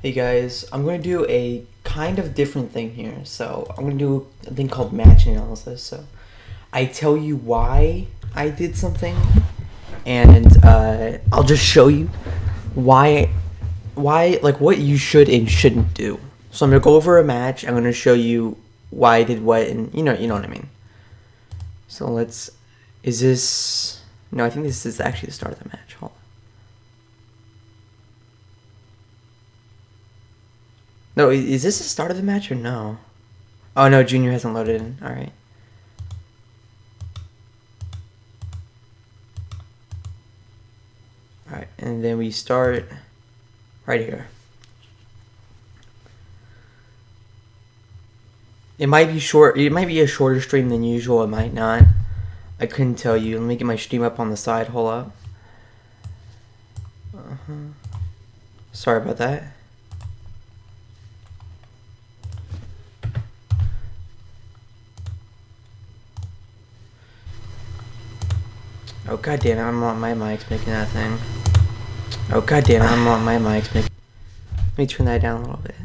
Hey guys, I'm going to do a kind of different thing here. So I'm going to do a thing called match analysis. So I tell you why I did something, and I'll just show you why, like what you should and shouldn't do. So I'm going to go over a match. I'm going to show you why I did what, and you know what I mean. So no, I think this is actually the start of the match. Hold on. No, is this the start of the match or no? Oh no, Junior hasn't loaded in. Alright. Alright, and then we start right here. It might be short. It might be a shorter stream than usual. It might not. I couldn't tell you. Let me get my stream up on the side. Hold up. Sorry about that. Oh goddamn! I'm on my mic's making that thing. Oh goddamn! I'm on my mic's making. Let me turn that down a little bit.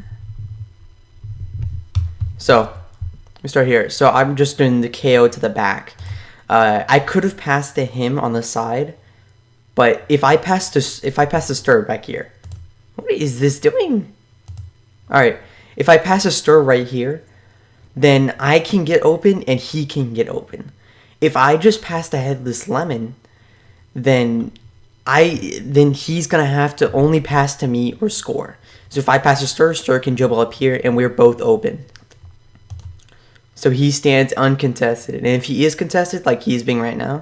So, let me start here. So I'm just doing the KO to the back. I could have passed to him on the side, but if I pass the stir back here, what is this doing? All right, if I pass a stir right here, then I can get open and he can get open. If I just pass the headless lemon, then he's gonna have to only pass to me or score. So if I pass a stir can dribble up here and we're both open. So he stands uncontested, and if he is contested like he's being right now,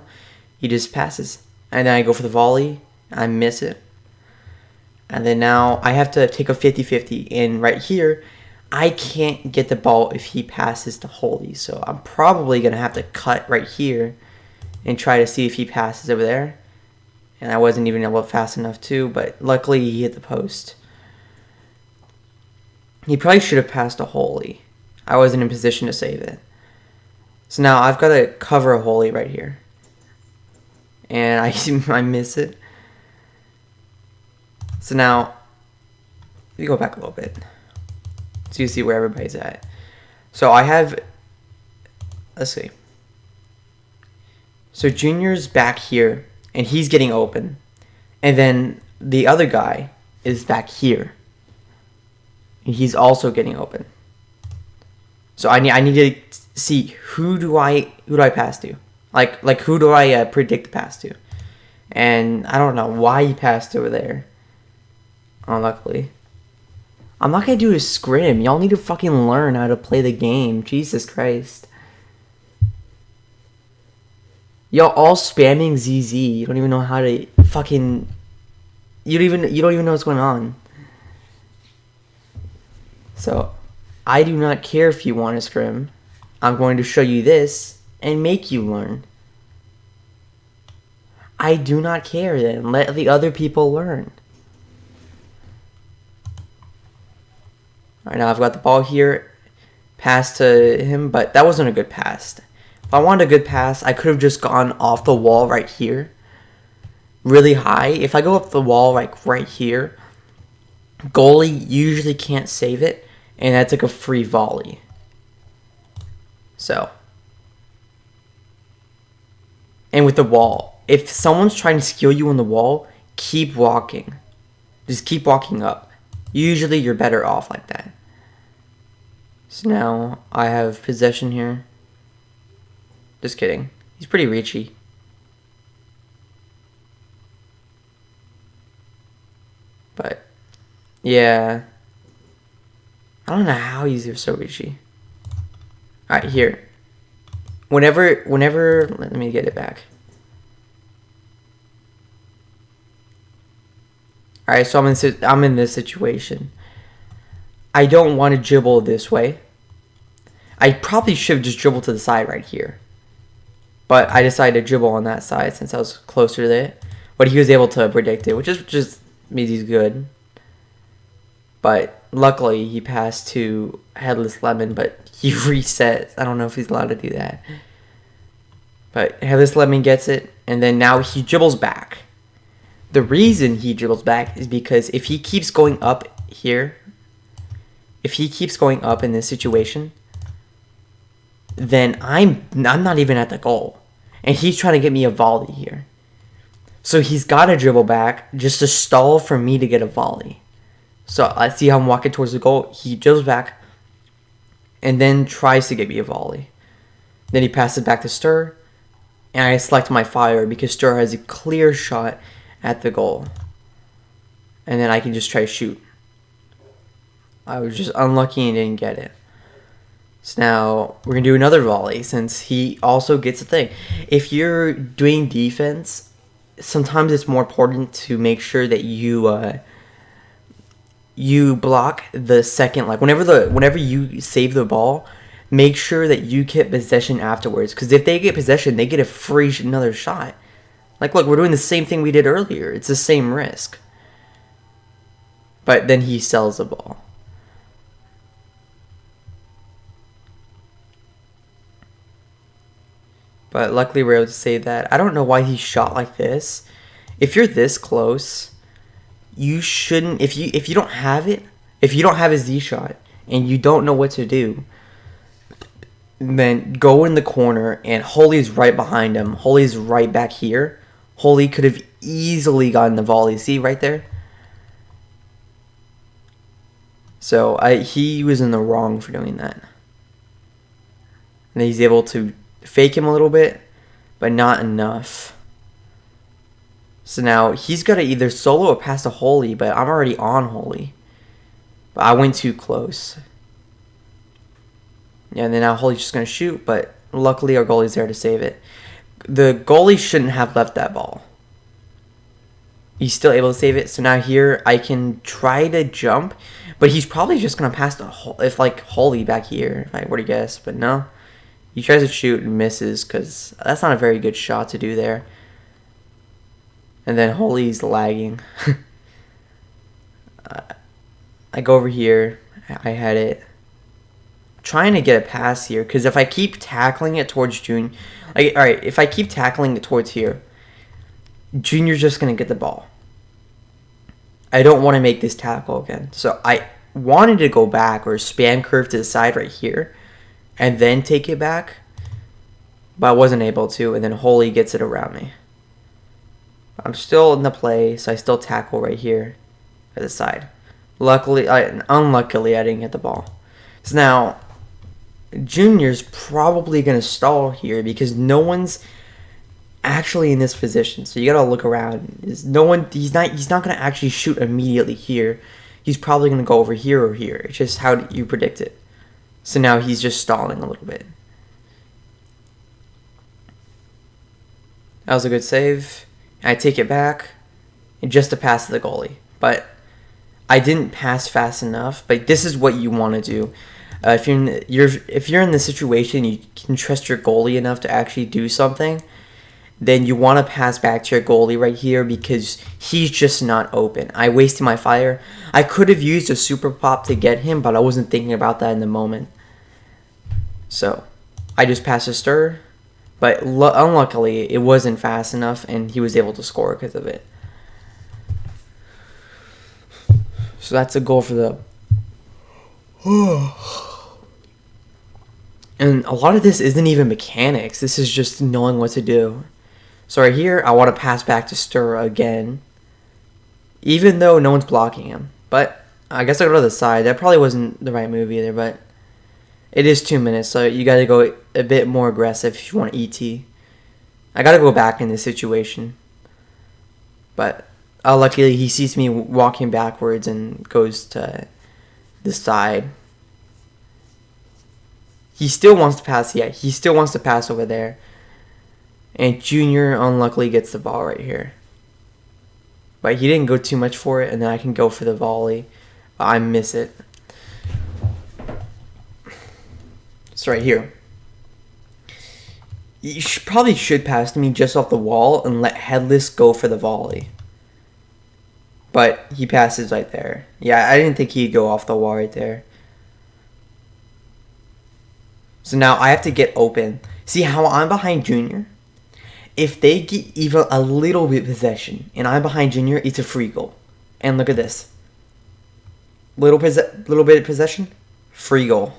he just passes. And then I go for the volley, I miss it. And then now I have to take a 50-50, and right here, I can't get the ball if he passes to Holy. So I'm probably going to have to cut right here and try to see if he passes over there. And I wasn't even able to fast enough too, but luckily he hit the post. He probably should have passed to Holy. I wasn't in position to save it. So now I've got to cover a Holy right here. And I miss it. So now, let me go back a little bit, so you see where everybody's at. So I have, let's see. So Junior's back here, and he's getting open. And then the other guy is back here. And he's also getting open. So I need to see who do I pass to? Like who do I predict the pass to? And I don't know why he passed over there. Unluckily. I'm not gonna do a scrim. Y'all need to fucking learn how to play the game. Jesus Christ. Y'all all spamming ZZ. You don't even know how to fucking. You don't even know what's going on. So, I do not care if you want to scrim. I'm going to show you this and make you learn. I do not care then. Let the other people learn. Alright, now I've got the ball here. Pass to him, but that wasn't a good pass. If I wanted a good pass, I could have just gone off the wall right here. Really high. If I go up the wall like right here, goalie usually can't save it, and that's like a free volley. So. And with the wall, if someone's trying to steal you on the wall, keep walking. Just keep walking up. Usually you're better off like that. So now I have possession here. Just kidding. He's pretty reachy. But yeah. I don't know how he's so reachy. Alright, here. Whenever let me get it back. Alright, so I'm in this situation. I don't want to dribble this way. I probably should have just dribbled to the side right here. But I decided to dribble on that side since I was closer to it. But he was able to predict it, which just means he's good. But luckily he passed to Headless Lemon, but he resets. I don't know if he's allowed to do that. But Headless Lemon gets it, and then now he dribbles back. The reason he dribbles back is because if he keeps going up here, if he keeps going up in this situation, then I'm not even at the goal. And he's trying to get me a volley here. So he's got to dribble back just to stall for me to get a volley. So I see how I'm walking towards the goal. He dribbles back and then tries to get me a volley. Then he passes back to Stir. And I select my fire because Stir has a clear shot at the goal. And then I can just try to shoot. I was just unlucky and didn't get it. So now we're going to do another volley since he also gets a thing. If you're doing defense, sometimes it's more important to make sure that you block the second, like whenever you save the ball, make sure that you get possession afterwards. Because if they get possession, they get a free another shot. Like, look, we're doing the same thing we did earlier. It's the same risk. But then he sells the ball. But luckily we're able to save that. I don't know why he shot like this. If you're this close, you shouldn't. If you don't have it, if you don't have a Z shot and you don't know what to do, then go in the corner and Holy's right behind him. Holy's right back here. Holy could have easily gotten the volley. See right there? So he was in the wrong for doing that. And he's able to fake him a little bit, but not enough. So now he's got to either solo or pass to Holy, but I'm already on Holy. But I went too close. Yeah, and then now Holy's just going to shoot, but luckily our goalie's there to save it. The goalie shouldn't have left that ball. He's still able to save it. So now here I can try to jump, but he's probably just going to pass to Holy back here, if I were to guess, but no. He tries to shoot and misses because that's not a very good shot to do there. And then Holy's lagging. I go over here. I had it. Trying to get a pass here because if I keep tackling it towards Junior, alright, if I keep tackling it towards here, Junior's just gonna get the ball. I don't want to make this tackle again, so I wanted to go back or spam curve to the side right here, and then take it back, but I wasn't able to. And then Holy gets it around me. I'm still in the play, so I still tackle right here at the side. Unluckily, I didn't get the ball. So now Junior's probably going to stall here because no one's actually in this position. So you got to look around. He's not going to actually shoot immediately here. He's probably going to go over here or here. It's just how you predict it. So now he's just stalling a little bit. That was a good save. I take it back just to pass to the goalie. But I didn't pass fast enough. But this is what you want to do. If you're in the situation you can trust your goalie enough to actually do something, then you want to pass back to your goalie right here because he's just not open. I wasted my fire. I could have used a super pop to get him, but I wasn't thinking about that in the moment. So I just passed a Stir, but unluckily it wasn't fast enough and he was able to score because of it. So that's a goal for the... And a lot of this isn't even mechanics. This is just knowing what to do. So right here, I want to pass back to Stir again. Even though no one's blocking him. But I guess I go to the side. That probably wasn't the right move either, but it is 2 minutes, so you got to go a bit more aggressive if you want ET. I got to go back in this situation. But luckily, he sees me walking backwards and goes to the side. He still wants to pass. Yeah, he still wants to pass over there. And Junior unluckily gets the ball right here. But he didn't go too much for it, and then I can go for the volley. But I miss it. So right here. You probably should pass to me just off the wall and let Headless go for the volley. But he passes right there. Yeah, I didn't think he'd go off the wall right there. So now I have to get open. See how I'm behind Junior? If they get even a little bit possession and I'm behind Junior, it's a free goal. And look at this. little bit of possession, free goal.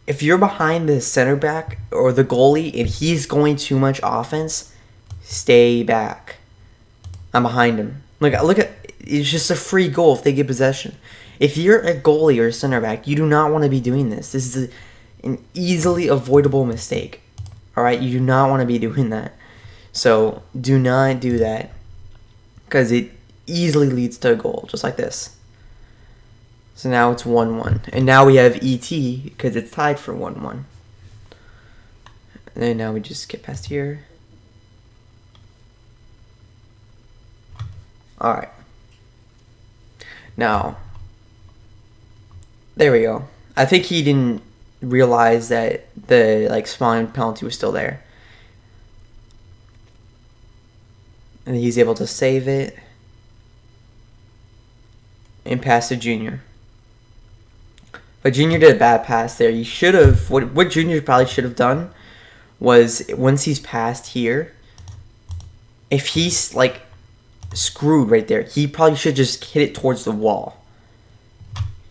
If you're behind the center back or the goalie and he's going too much offense, stay back. I'm behind him. Look at, it's just a free goal if they get possession. If you're a goalie or a center back, you do not want to be doing this. This is an easily avoidable mistake. All right, you do not want to be doing that. So do not do that because it easily leads to a goal, just like this. So now it's 1-1. And now we have ET because it's tied for 1-1. And then now we just get past here. Alright. Now, there we go. I think he didn't realize that the spawn penalty was still there. And he's able to save it and pass to Junior. But Junior did a bad pass there. You should have, what Junior probably should have done was, once he's passed here, if he's screwed right there, he probably should just hit it towards the wall.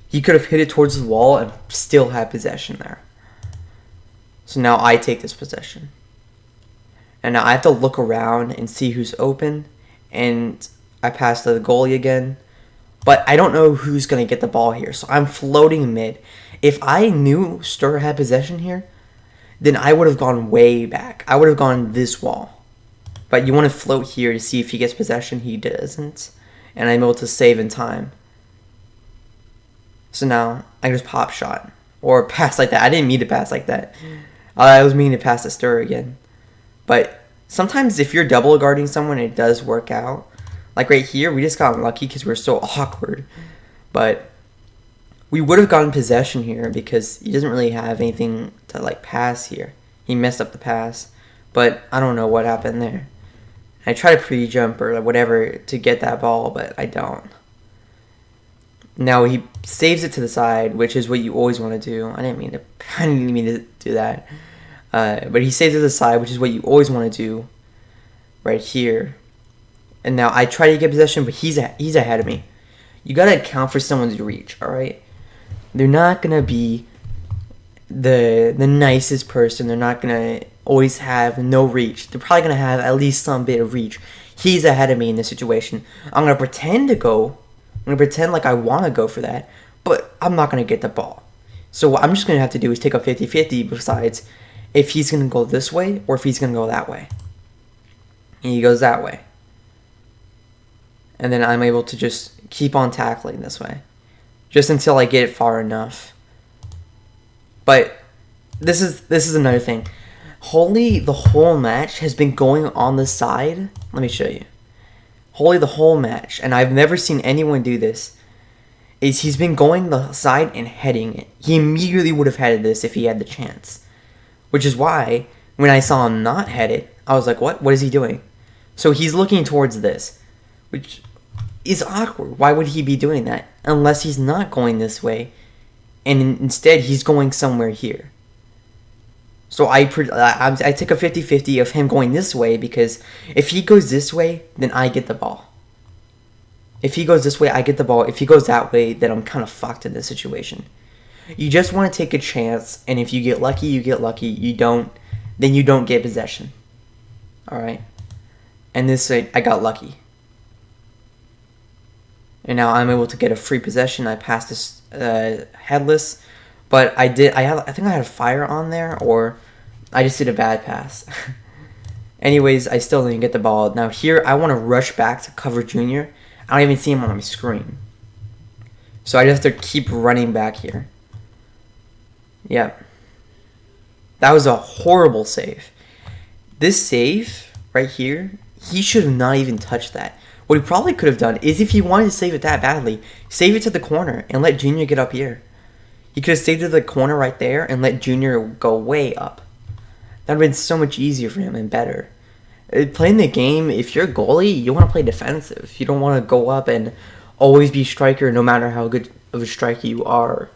He could have hit it towards the wall and still had possession there. So now I take this possession. And now I have to look around and see who's open. And I pass to the goalie again. But I don't know who's going to get the ball here. So I'm floating mid. If I knew Stur had possession here, then I would have gone way back. I would have gone this wall. But you want to float here to see if he gets possession. He doesn't. And I'm able to save in time. So now I just pop shot. Or pass like that. I didn't mean to pass like that. I was meaning to pass to Stur again. But sometimes if you're double guarding someone, it does work out. Like right here, we just got lucky because we're so awkward. But we would have gotten possession here because he doesn't really have anything to pass here. He messed up the pass. But I don't know what happened there. I try to pre-jump or whatever to get that ball, but I don't. Now he saves it to the side, which is what you always want to do. I didn't mean to do that. But he saves it to the side, which is what you always want to do right here. And now I try to get possession, but he's ahead of me. You got to account for someone's reach, all right? They're not going to be the nicest person. They're not going to always have no reach. They're probably going to have at least some bit of reach. He's ahead of me in this situation. I'm going to pretend to go. I'm going to pretend like I want to go for that, but I'm not going to get the ball. So what I'm just going to have to do is take a 50-50 besides if he's going to go this way or if he's going to go that way. And he goes that way. And then I'm able to just keep on tackling this way. Just until I get it far enough. But this is another thing. Holy, the whole match has been going on the side. Let me show you. Holy, the whole match, and I've never seen anyone do this, is he's been going the side and heading it. He immediately would have headed this if he had the chance. Which is why, when I saw him not head it, I was like, what? What is he doing? So he's looking towards this, which is awkward. Why would he be doing that? Unless he's not going this way, and instead he's going somewhere here. So I take a 50-50 of him going this way because if he goes this way, then I get the ball. If he goes this way, I get the ball. If he goes that way, then I'm kind of fucked in this situation. You just want to take a chance, and if you get lucky, you get lucky. You don't, then you don't get possession. Alright? And this way, I got lucky. And now I'm able to get a free possession. I passed this headless. But I think I had a fire on there, or I just did a bad pass. Anyways, I still didn't get the ball. Now here, I want to rush back to cover Junior. I don't even see him on my screen. So I just have to keep running back here. Yep. That was a horrible save. This save right here, he should have not even touched that. What he probably could have done is if he wanted to save it that badly, save it to the corner and let Junior get up here. He could have saved it to the corner right there and let Junior go way up. That would have been so much easier for him and better. Playing the game, if you're a goalie, you want to play defensive. You don't want to go up and always be striker no matter how good of a striker you are.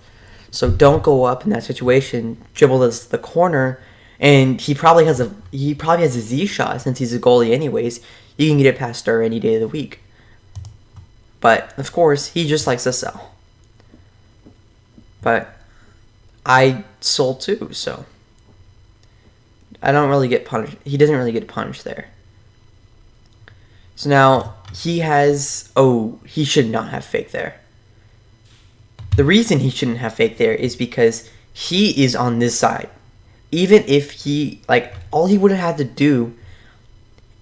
So don't go up in that situation. Dribble this the corner, and he probably has a Z shot since he's a goalie anyways. You can get it past Stur any day of the week. But, of course, he just likes to sell. But I sold too, so I don't really get punished. He doesn't really get punished there. So now he has... Oh, he should not have fake there. The reason he shouldn't have fake there is because he is on this side. Even if he... Like, all he would have had to do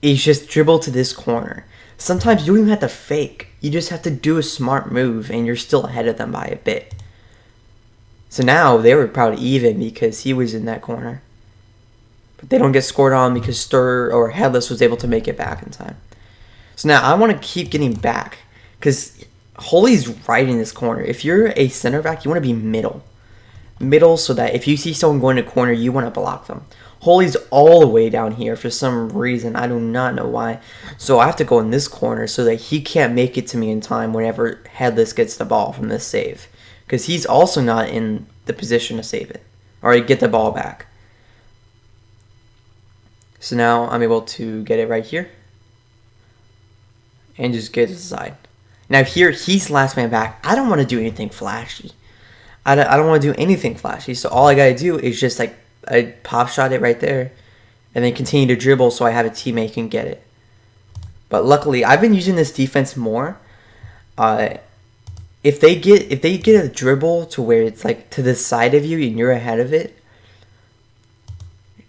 is just dribble to this corner. Sometimes you don't even have to fake. You just have to do a smart move and you're still ahead of them by a bit. So now they were probably even because he was in that corner. But they don't get scored on because Stir or Headless was able to make it back in time. So now I want to keep getting back because Holy's right in this corner. If you're a center back, you want to be middle. Middle so that if you see someone going to corner, you want to block them. Holy's all the way down here for some reason. I do not know why. So I have to go in this corner so that he can't make it to me in time whenever Headless gets the ball from this save. Because he's also not in the position to save it. Or get the ball back. So now I'm able to get it right here. And just get it to the side. Now here, he's last man back. I don't want to do anything flashy. I don't want to do anything flashy. So all I got to do is just like I pop shot it right there. And then continue to dribble so I have a teammate who can get it. But luckily, I've been using this defense more. If they get a dribble to where it's like to the side of you and you're ahead of it,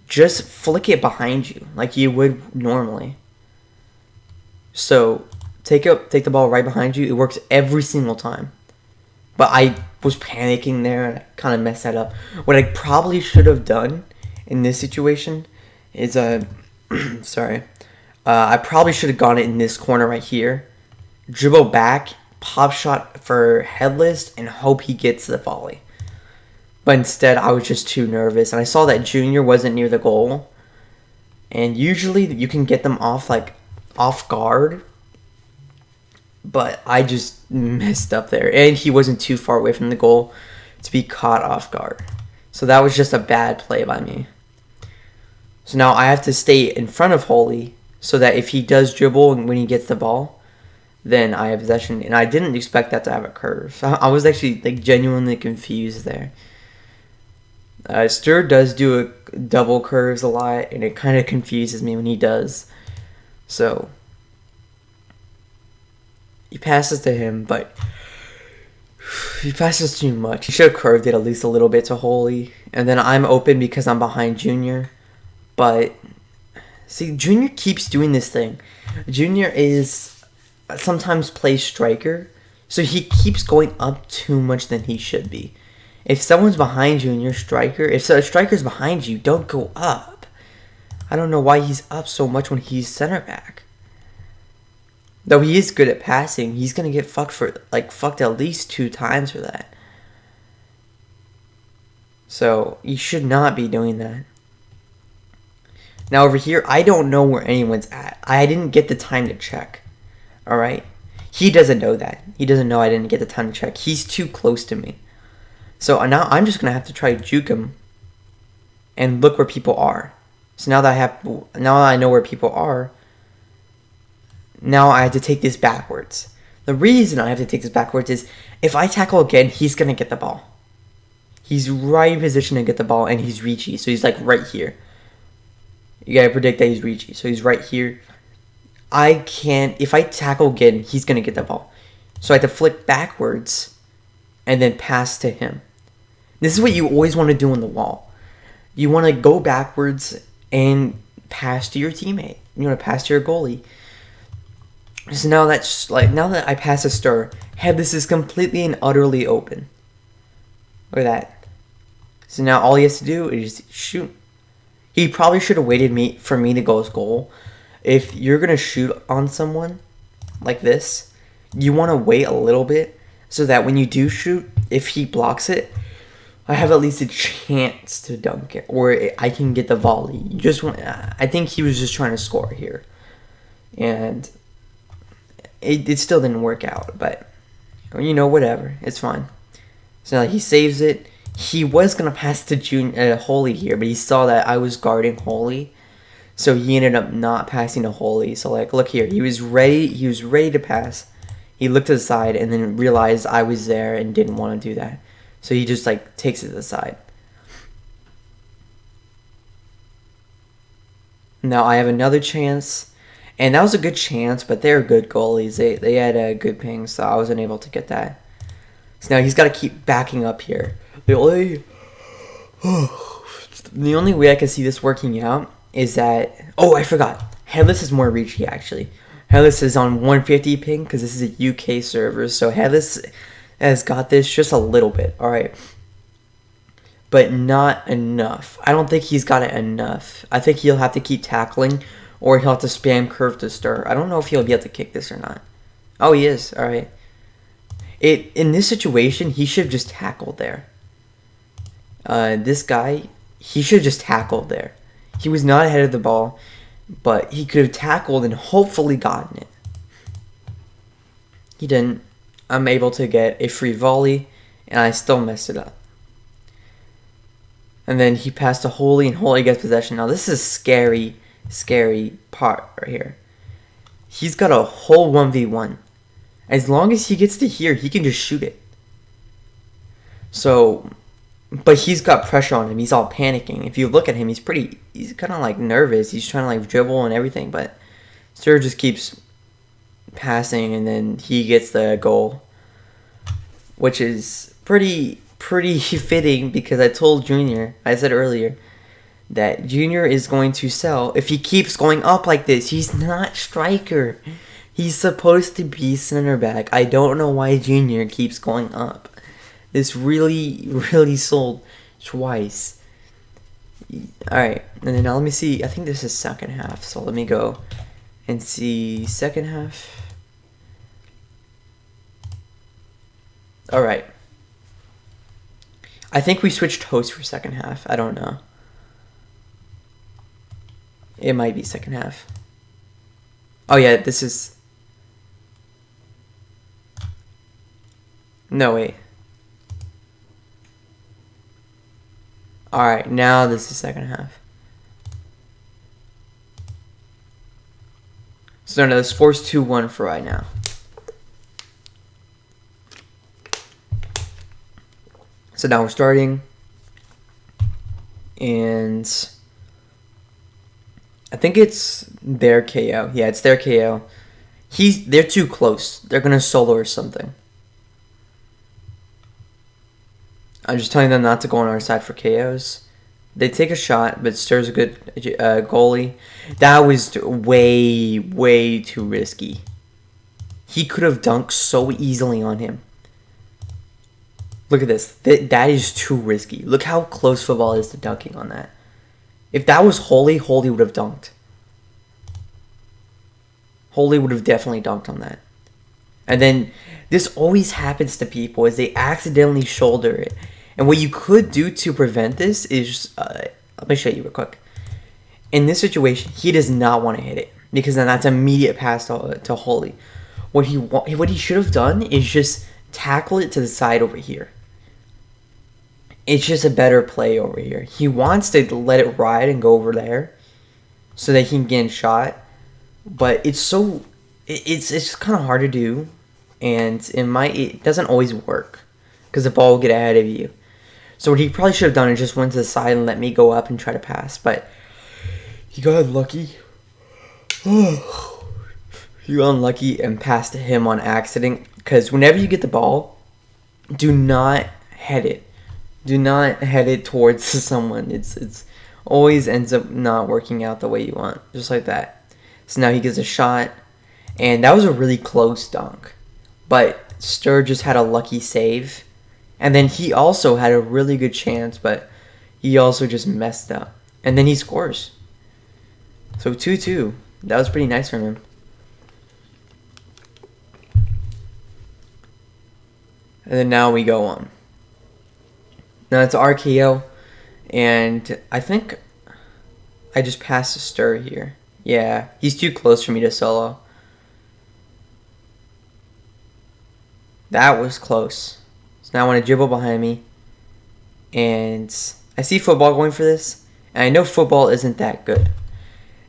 just flick it behind you like you would normally. So take the ball right behind you. It works every single time. But I was panicking there and I kind of messed that up. What I probably should have done in this situation is sorry. I probably should have gone it in this corner right here. Dribble back, pop shot for Headless, and hope he gets the volley. But instead, I was just too nervous. And I saw that Junior wasn't near the goal. And usually, you can get them off guard. But I just messed up there. And he wasn't too far away from the goal to be caught off guard. So that was just a bad play by me. So now I have to stay in front of Holy so that if he does dribble and when he gets the ball, then I have possession. And I didn't expect that to have a curve. So I was actually genuinely confused there. Stir does do a double curves a lot, and it kind of confuses me when he does. So he passes to him, but he passes too much. He should have curved it at least a little bit to Holy, and then I'm open because I'm behind Junior. But see, Junior keeps doing this thing. Junior is sometimes plays striker, so he keeps going up too much than he should be. If someone's behind you and you're striker, if a striker's behind you, don't go up. I don't know why he's up so much when he's center back. Though he is good at passing, he's gonna get fucked at least 2 times for that. So you should not be doing that. Now over here, I don't know where anyone's at. I didn't get the time to check. Alright? He doesn't know that. He doesn't know I didn't get the time to check. He's too close to me. So now I'm just going to have to try to juke him and look where people are. So now that I know where people are, now I have to take this backwards. The reason I have to take this backwards is if I tackle again, he's going to get the ball. He's right in position to get the ball, and he's reachy. So he's right here. You got to predict that he's reachy. So he's right here. If I tackle again, he's going to get the ball. So I have to flick backwards and then pass to him. This is what you always want to do on the wall. You want to go backwards and pass to your teammate. You want to pass to your goalie. So now that I pass a Stir, Headless is completely and utterly open. Look at that. So now all he has to do is shoot. He probably should have waited for me to go his goal. If you're going to shoot on someone like this, you want to wait a little bit so that when you do shoot, if he blocks it, I have at least a chance to dunk it, or I can get the volley. I think he was just trying to score here, and it still didn't work out. But whatever, it's fine. So he saves it. He was gonna pass to Holy here, but he saw that I was guarding Holy, so he ended up not passing to Holy. So look here, he was ready. He was ready to pass. He looked to the side and then realized I was there and didn't want to do that. So he just like takes it to the side. Now I have another chance. And that was a good chance, but they're good goalies. They had a good ping, so I wasn't able to get that. So now he's got to keep backing up here. The only way I can see this working out is that... Oh, I forgot. Headless is more reachy, actually. Headless is on 150 ping because this is a UK server. So Headless has got this just a little bit, alright? But not enough. I don't think he's got it enough. I think he'll have to keep tackling or he'll have to spam curve to stir. I don't know if he'll be able to kick this or not. Oh, he is. Alright. In this situation, he should have just tackled there. This guy, he should have just tackled there. He was not ahead of the ball, but he could have tackled and hopefully gotten it. He didn't. I'm able to get a free volley, and I still messed it up. And then he passed to Holy, and Holy gets possession. Now this is scary part right here. He's got a whole 1v1. As long as he gets to here, he can just shoot it. So, but he's got pressure on him. He's all panicking. If you look at him, he's kind of like nervous. He's trying to like dribble and everything, but Sir just keeps passing, and then he gets the goal, which is pretty fitting because I told Junior, I said earlier, that Junior is going to sell if he keeps going up like this. He's not striker. He's supposed to be center back. I don't know why Junior keeps going up. This really sold twice. Alright, and then now let me see. I think this is second half, so let me go and see second half. Alright. I think we switched hosts for second half. I don't know. It might be second half. Oh yeah, this is... No, wait. Alright, now this is second half. So no, the score's 2-1 for right now. So now we're starting. And I think it's their KO. Yeah, it's their KO. They're too close. They're gonna solo or something. I'm just telling them not to go on our side for KOs. They take a shot, but Stir's a good goalie. That was way too risky. He could have dunked so easily on him. Look at this. That is too risky. Look how close football is to dunking on that. If that was Holy would have dunked. Holy would have definitely dunked on that. And then this always happens to people is they accidentally shoulder it. And what you could do to prevent this is, let me show you real quick. In this situation, he does not want to hit it because then that's an immediate pass to Holy. What he should have done is just tackle it to the side over here. It's just a better play over here. He wants to let it ride and go over there so that he can get a shot, but it's kind of hard to do, and it doesn't always work because the ball will get ahead of you. So what he probably should have done is just went to the side and let me go up and try to pass, but he got unlucky. He got unlucky and passed to him on accident because whenever you get the ball, do not head it. Do not head it towards someone. It's always ends up not working out the way you want. Just like that. So now he gets a shot. And that was a really close dunk. But Stir just had a lucky save. And then he also had a really good chance. But he also just messed up. And then he scores. So 2-2. That was pretty nice from him. And then now we go on. Now it's RKO, and I think I just passed a Stir here. Yeah, he's too close for me to solo. That was close. So now I want to dribble behind me, and I see football going for this, and I know football isn't that good.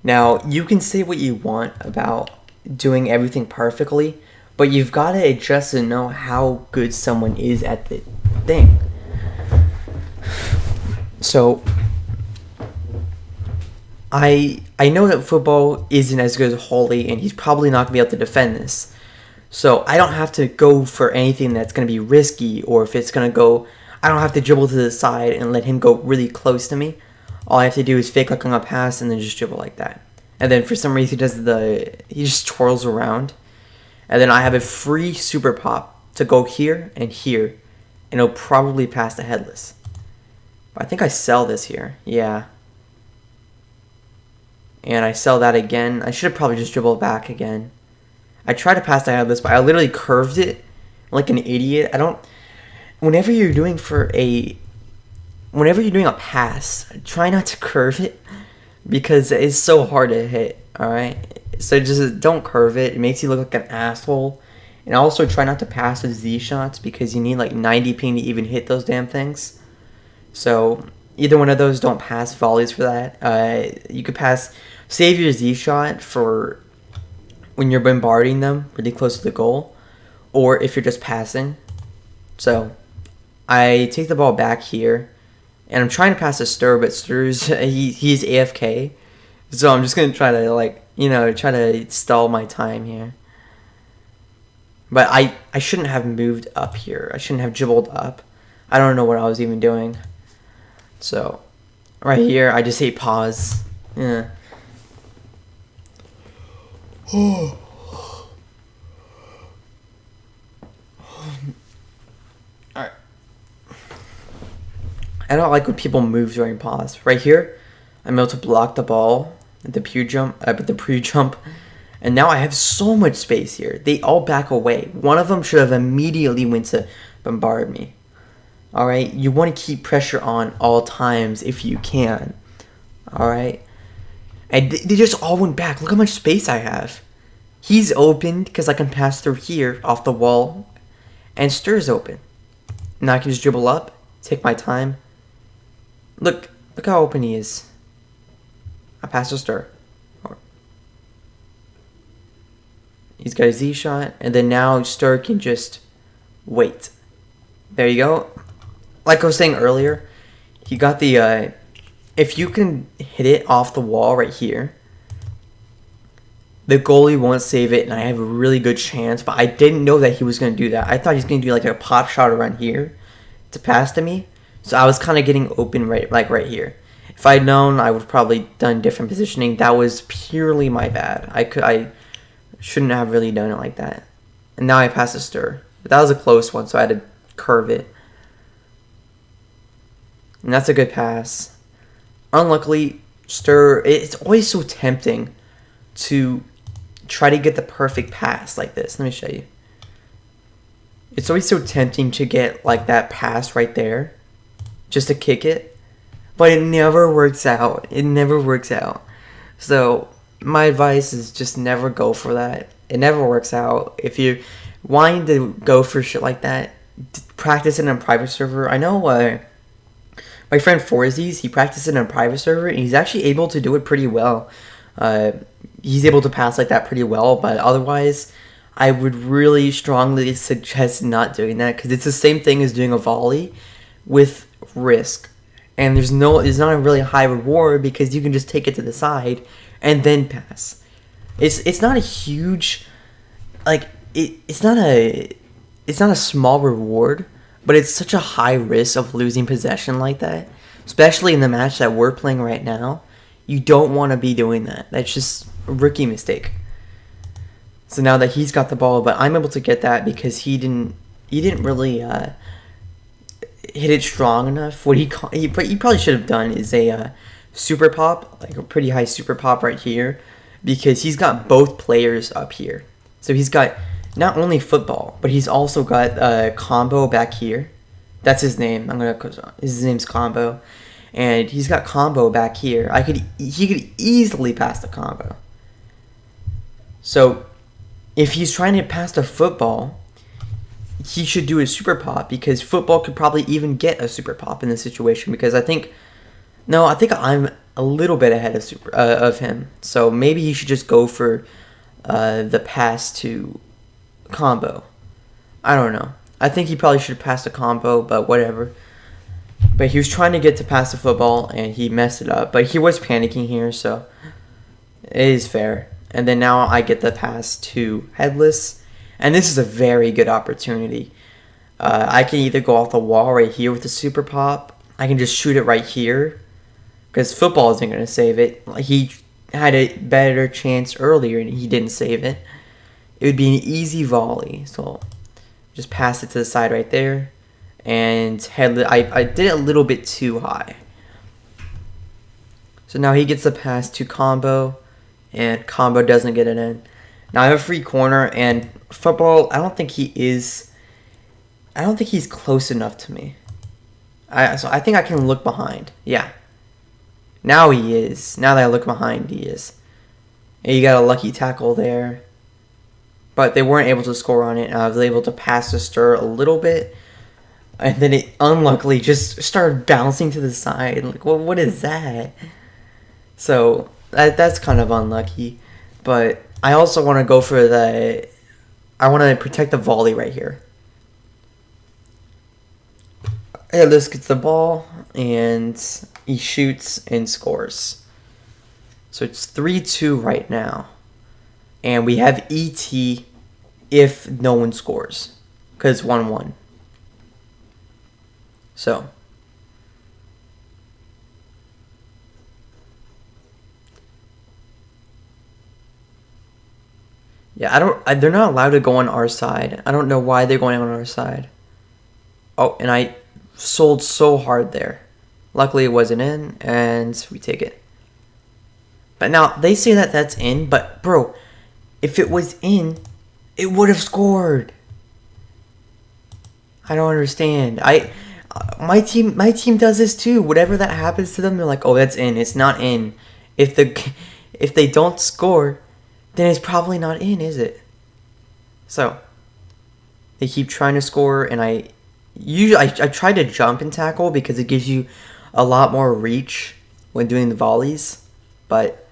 Now, you can say what you want about doing everything perfectly, But you've got to adjust to know how good someone is at the thing. So I know that football isn't as good as Holly, and he's probably not going to be able to defend this. So I don't have to go for anything that's going to be risky, or if it's going to go, I don't have to dribble to the side and let him go really close to me. All I have to do is fake like I'm going to pass and then just dribble like that. And then for some reason he just twirls around. And then I have a free super pop to go here, and it'll probably pass the headless. But I think I sell this here. Yeah. And I sell that again. I should have probably just dribbled back again. I tried to pass the headless, but I literally curved it like an idiot. Whenever you're doing a pass, try not to curve it because it's so hard to hit, alright? So just don't curve it. It makes you look like an asshole. And also try not to pass with Z shots because you need like 90 ping to even hit those damn things. So either one of those, don't pass volleys for that. You could save your Z shot for when you're bombarding them really close to the goal, or if you're just passing. So I take the ball back here, and I'm trying to pass to Stur, but Stur's he's AFK. So I'm just gonna try to try to stall my time here. But I shouldn't have moved up here. I shouldn't have dribbled up. I don't know what I was even doing. So right here, I just hit pause. Yeah. Alright. I don't like when people move during pause. Right here, I'm able to block the ball at the pre-jump, and now I have so much space here. They all back away. One of them should have immediately went to bombard me. Alright, you want to keep pressure on all times if you can. Alright. And they just all went back. Look how much space I have. He's open because I can pass through here off the wall. And Stur's open. Now I can just dribble up, take my time. Look how open he is. I pass to Stur. He's got a Z shot. And then now Stur can just wait. There you go. Like I was saying earlier, he got the... if you can hit it off the wall right here, the goalie won't save it, and I have a really good chance. But I didn't know that he was going to do that. I thought he was going to do like a pop shot around here to pass to me. So I was kind of getting open right here. If I'd known, I would have probably done different positioning. That was purely my bad. I shouldn't have really done it like that. And now I pass a Stur. But that was a close one, so I had to curve it. And that's a good pass. Unluckily, Stur, it's always so tempting to try to get the perfect pass like this. Let me show you. It's always so tempting to get like that pass right there, just to kick it, but it never works out. It never works out. So my advice is just never go for that. It never works out. If you're wanting to go for shit like that, practice it in a private server. I know my friend Forzies, he practiced it in a private server, and he's actually able to do it pretty well. He's able to pass like that pretty well, but otherwise, I would really strongly suggest not doing that, because it's the same thing as doing a volley with risk. And there's not a really high reward, because you can just take it to the side and then pass. It's not a huge, like, it's not a small reward, but it's such a high risk of losing possession like that, especially in the match that we're playing right now. You don't want to be doing that. That's just a rookie mistake. So now that he's got the ball, but I'm able to get that because he didn't really hit it strong enough. What he probably should have done is a super pop, like a pretty high super pop right here, because he's got both players up here. So he's got not only football, but he's also got combo back here. That's his name. His name's Combo, and he's got combo back here. He could easily pass the combo. So if he's trying to pass the football, he should do a super pop, because football could probably even get a super pop in this situation, because I think I'm a little bit ahead of him. So maybe he should just go for the pass to combo. I don't know. I think he probably should have passed a combo, but whatever. But he was trying to get to pass the football, and he messed it up. But he was panicking here, so it is fair. And then now I get the pass to Headless. And this is a very good opportunity. I can either go off the wall right here with the super pop. I can just shoot it right here. Because football isn't going to save it. He had a better chance earlier and he didn't save it. It would be an easy volley. So just pass it to the side right there. And Headless, I did it a little bit too high. So now he gets the pass to Combo. And Combo doesn't get it in. Now I have a free corner, and football, I don't think he's close enough to me. So I think I can look behind. Yeah. Now he is. Now that I look behind, he is. And you got a lucky tackle there. But they weren't able to score on it. And I was able to pass the stir a little bit. And then it unluckily just started bouncing to the side. Like, well, what is that? So that's kind of unlucky. But I also want to go for I want to protect the volley right here. Headless gets the ball, and he shoots and scores. So it's 3-2 right now. And we have ET if no one scores. Because 1-1. So. Yeah, they're not allowed to go on our side. I don't know why they're going on our side. Oh, and I sold so hard there. Luckily it wasn't in, and we take it. But now, they say that that's in, but bro, if it was in, it would have scored. I don't understand. My team does this too. Whatever that happens to them, they're like, oh, that's in. It's not in. If they don't score, then it's probably not in, is it? So they keep trying to score, and I try to jump and tackle because it gives you a lot more reach when doing the volleys. But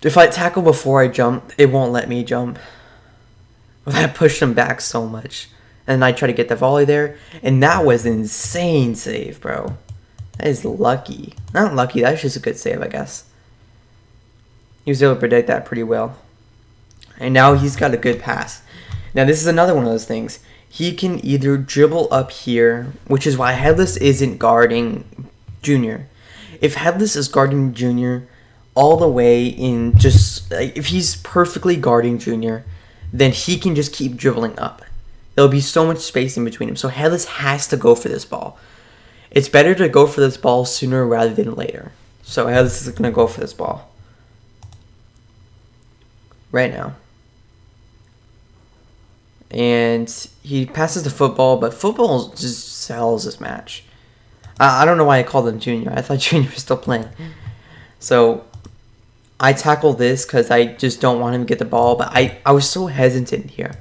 if I tackle before I jump, it won't let me jump. I push them back so much. And I try to get the volley there. And that was an insane save, bro. That is lucky. Not lucky, that's just a good save, I guess. He was able to predict that pretty well. And now he's got a good pass. Now this is another one of those things. He can either dribble up here, which is why Headless isn't guarding Junior. If Headless is guarding Junior all the way in just... if he's perfectly guarding Junior, then he can just keep dribbling up. There'll be so much space in between him. So Headless has to go for this ball. It's better to go for this ball sooner rather than later. So Headless is going to go for this ball. Right now. And he passes the football, but football just sells this match. I don't know why I called him Junior. I thought Junior was still playing. So I tackle this because I just don't want him to get the ball, but I was so hesitant here.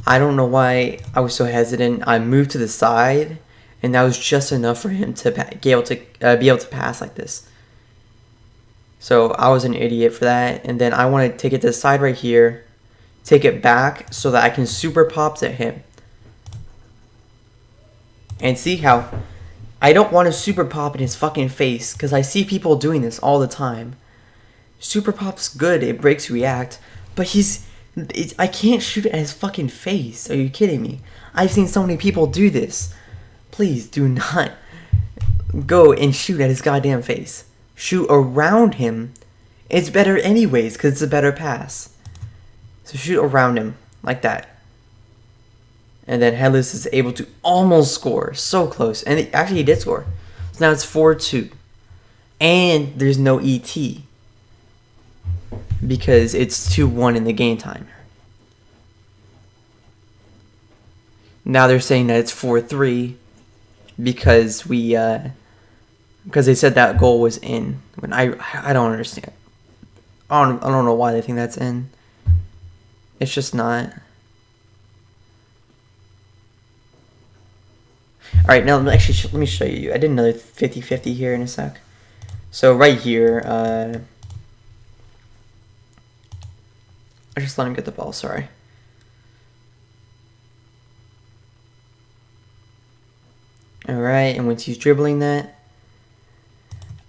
I don't know why I was so hesitant. I moved to the side, and that was just enough for him to be able to pass like this. So I was an idiot for that, and then I want to take it to the side right here, take it back so that I can super pop to him. And see how I don't want to super pop in his fucking face because I see people doing this all the time. Super pop's good, it breaks react, but I can't shoot at his fucking face. Are you kidding me? I've seen so many people do this. Please do not go and shoot at his goddamn face. Shoot around him. It's better anyways because it's a better pass. So shoot around him like that. And then Headless is able to almost score. So close. And actually he did score. So now it's 4-2. And there's no ET. Because it's 2-1 in the game time. Now they're saying that it's 4-3. Because because they said that goal was in. When I don't understand. I don't know why they think that's in. It's just not. Alright, now actually let me show you. I did another 50-50 here in a sec. So right here, I just let him get the ball, sorry. Alright, and once he's dribbling that,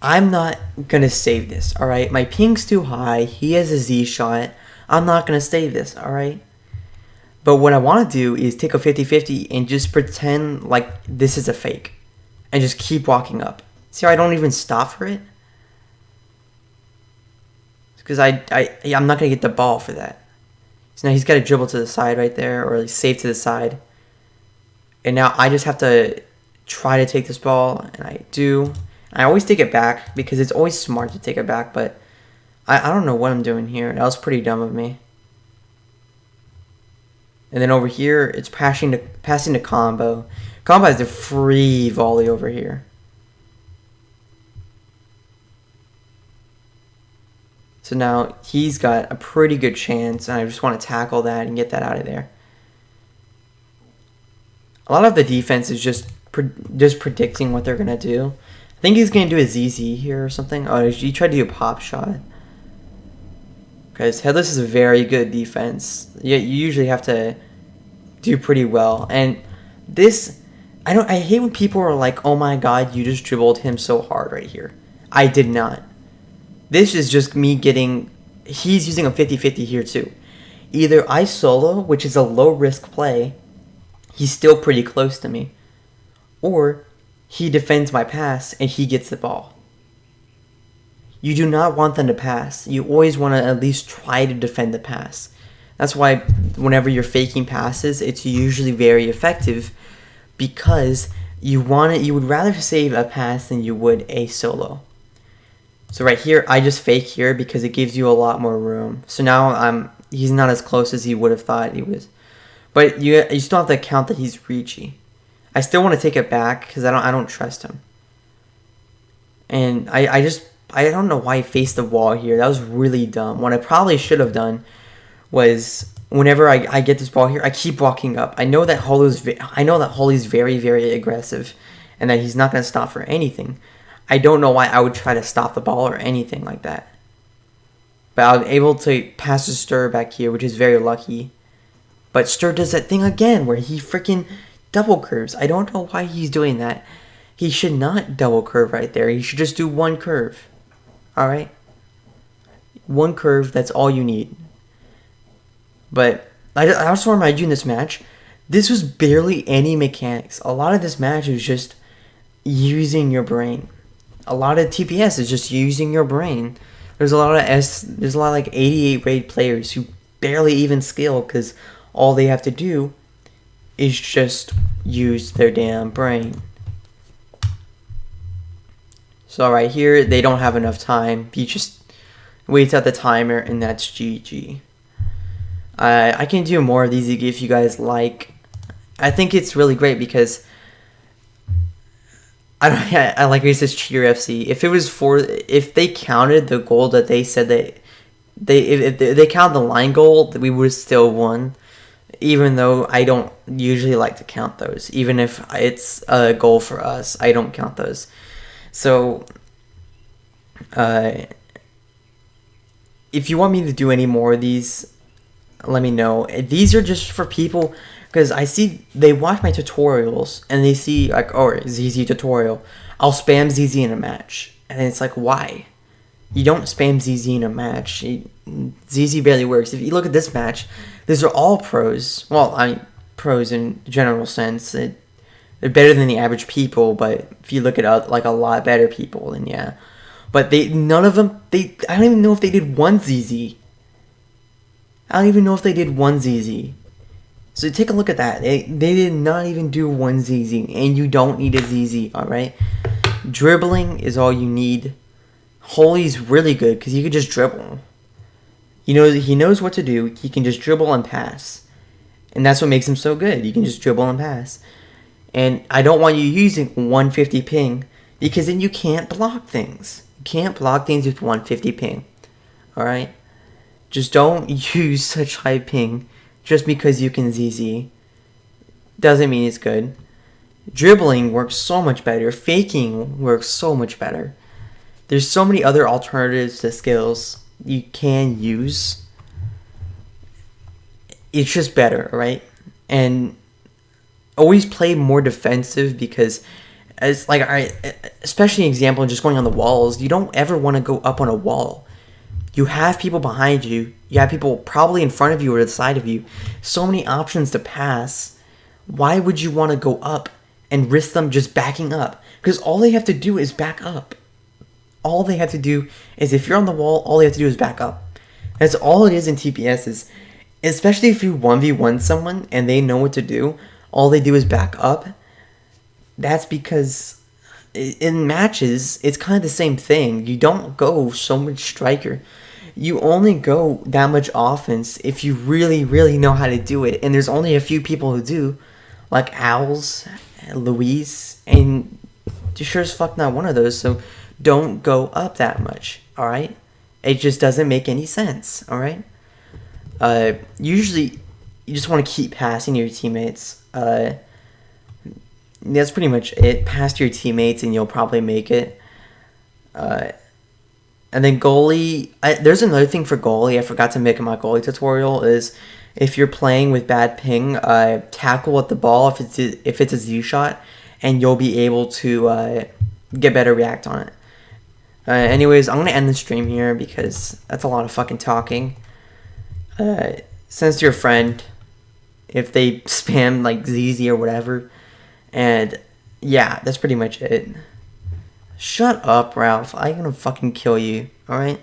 I'm not going to save this, alright? My ping's too high. He has a Z shot. I'm not going to save this, alright? But what I want to do is take a 50-50 and just pretend like this is a fake. And just keep walking up. See how I don't even stop for it? Because I'm not going to get the ball for that. So now he's got to dribble to the side right there, or save to the side. And now I just have to try to take this ball, and I do. I always take it back because it's always smart to take it back, but I don't know what I'm doing here. That was pretty dumb of me. And then over here, it's passing to Combo. Combo has the free volley over here. So now he's got a pretty good chance, and I just want to tackle that and get that out of there. A lot of the defense is just predicting what they're going to do. I think he's going to do a ZZ here or something. Oh, he tried to do a pop shot. Because Headless is a very good defense. Yeah, you usually have to do pretty well. And this, I hate when people are like, oh my god, you just dribbled him so hard right here. I did not. This is just me getting, he's using a 50-50 here too. Either I solo, which is a low risk play, he's still pretty close to me, or he defends my pass and he gets the ball. You do not want them to pass. You always want to at least try to defend the pass. That's why whenever you're faking passes, it's usually very effective, because you would rather save a pass than you would a solo. So right here, I just fake here because it gives you a lot more room. So now he's not as close as he would have thought he was. But you still have to count that he's reachy. I still want to take it back because I don't trust him. And I don't know why he faced the wall here. That was really dumb. What I probably should have done was, whenever I get this ball here, I keep walking up. I know that Holy's very, very aggressive, and that he's not going to stop for anything. I don't know why I would try to stop the ball or anything like that. But I was able to pass to Stir back here, which is very lucky. But Stir does that thing again where he freaking double curves. I don't know why he's doing that. He should not double curve right there. He should just do one curve. Alright? One curve, that's all you need. But I just want to remind you in this match, this was barely any mechanics. A lot of this match is just using your brain. A lot of TPS is just using your brain. There's a lot of like 88 raid players who barely even skill because all they have to do is just use their damn brain. So right here, they don't have enough time. He just waits out the timer, and that's GG. I can do more of these if you guys like. I think it's really great because I like it says Cheer FC. If they counted the goal that they said if they counted the line goal, we would have still won. Even though I don't usually like to count those, even if it's a goal for us, I don't count those. So, if you want me to do any more of these, let me know. These are just for people, because I see they watch my tutorials and they see like, oh, ZZ tutorial. I'll spam ZZ in a match, and it's like, why? You don't spam ZZ in a match. ZZ barely works. If you look at this match, these are all pros. Well, pros in general sense. They're better than the average people, but if you look at like a lot better people, then yeah. But none of them. I don't even know if they did one ZZ. I don't even know if they did one ZZ. So take a look at that. They did not even do one ZZ, and you don't need a ZZ. All right. Dribbling is all you need. Holy's really good because he could just dribble. He knows what to do. He can just dribble and pass. And that's what makes him so good. You can just dribble and pass. And I don't want you using 150 ping, because then you can't block things. You can't block things with 150 ping. Alright? Just don't use such high ping just because you can ZZ. Doesn't mean it's good. Dribbling works so much better. Faking works so much better. There's so many other alternatives to skills you can use. It's just better, right? And always play more defensive, because As like, especially an example, just going on the walls. You don't ever want to go up on a wall. You have people behind you. You have people probably in front of you or to the side of you. So many options to pass. Why would you want to go up and risk them just backing up? Because all they have to do is back up. All they have to do is, if you're on the wall, all they have to do is back up. That's all it is in TPS. Is, especially if you 1v1 someone and they know what to do, all they do is back up. That's because in matches, it's kind of the same thing. You don't go so much striker. You only go that much offense if you really, really know how to do it. And there's only a few people who do, like Owls, Luis, and you're sure as fuck not one of those. So don't go up that much, alright? It just doesn't make any sense, alright? Usually, you just want to keep passing your teammates. That's pretty much it. Pass to your teammates and you'll probably make it. And then goalie, there's another thing for goalie. I forgot to make in my goalie tutorial is if you're playing with bad ping, tackle at the ball if it's a Z shot, and you'll be able to get better react on it. Anyways, I'm gonna end the stream here because that's a lot of fucking talking. Send to your friend if they spam like ZZ or whatever. And yeah, that's pretty much it. Shut up, Ralph. I'm gonna fucking kill you, alright?